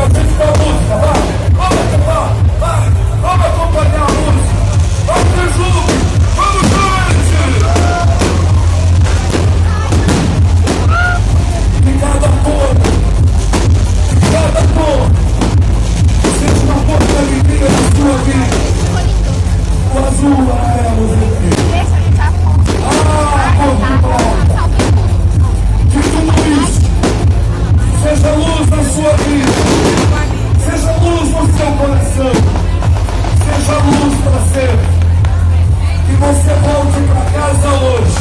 a gente com a música, vai! Vamos cantar, vai! Vamos acompanhar a música! Vamos, Fejupi! Vamos, gente! De cada cor, seja uma cor de alegria na sua vida. O azul, o amarelo, o vermelho. A cor do prata. De tudo isso, seja luz na sua vida, seja luz no seu coração, seja luz para sempre. Que você volte para casa hoje,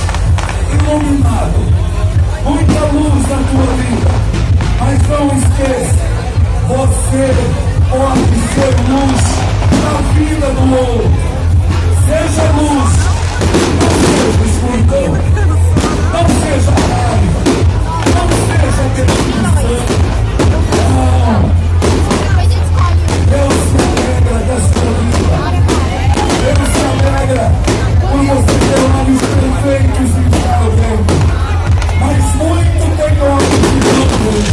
iluminado, muita luz na tua vida. Mas não esqueça, você pode ser luz na vida do outro. Seja luz, não seja escuridão, não seja raiva, não seja destruição. Não. Deus se alegra da sua vida. Deus se alegra por você ter olhos perfeitos e estar vendo. Mas muito tem olhos que não veem.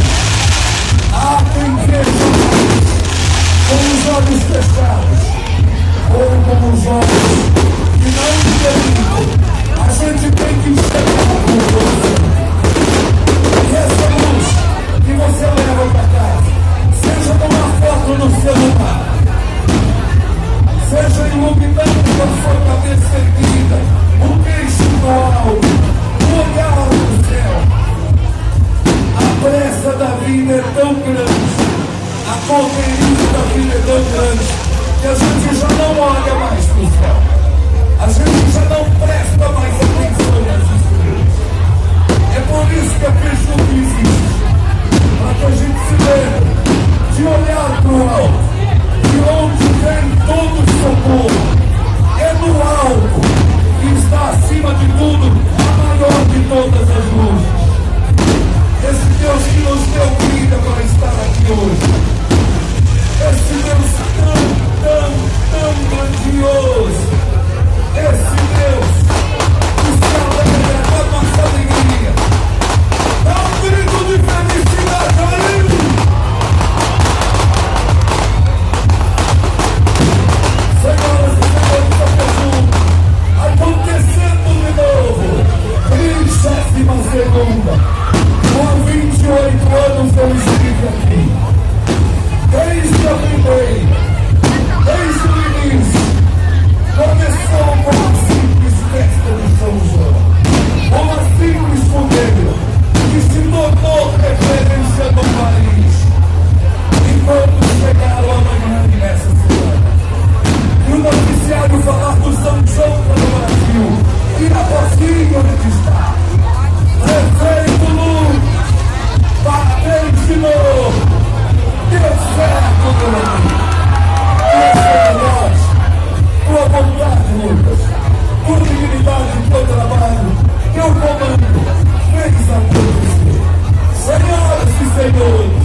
Há quem veja mais com os olhos fechados ou com os olhos que não entendem. A gente tem que enxergar com você. E essa luz que você leva para casa, seja numa foto no celular, seja iluminando a sua cabeça erguida, o queixo no alto, o olhar no céu. A pressa da vida é tão grande, a correria da vida é tão grande, que a gente já não olha mais para o céu. A gente já não presta mais atenção nas estrelas. É por isso que a Fejupi existe, para que a gente se lembre de olhar para o alto, de onde vem todo o socorro. É no alto que está acima de tudo a maior de todas as luzes. Esse Deus que nos deu vida para estar aqui hoje. Esse Deus tão grandioso. Esse Deus que se alegra da nossa alegria. Dá um grito de felicidade aí! Senhoras e senhores da Fejupi, acontecendo de novo, 32ª. Com 28 anos eu estive aqui. Desde a primeira, desde o início, começou com uma simples festa de São João, uma simples fogueira, que se tornou referência no país. Enquanto chegaram amanhã nessa semana, e o noticiário falar do São João para o Brasil, e na Fogueira onde está. Prefeito Lula, parabéns de novo. Deu certo, meu amigo. Esse é nós. Tua vontade, Lucas. Tua dignidade, teu trabalho, teu comando fez acontecer. Senhoras e senhores,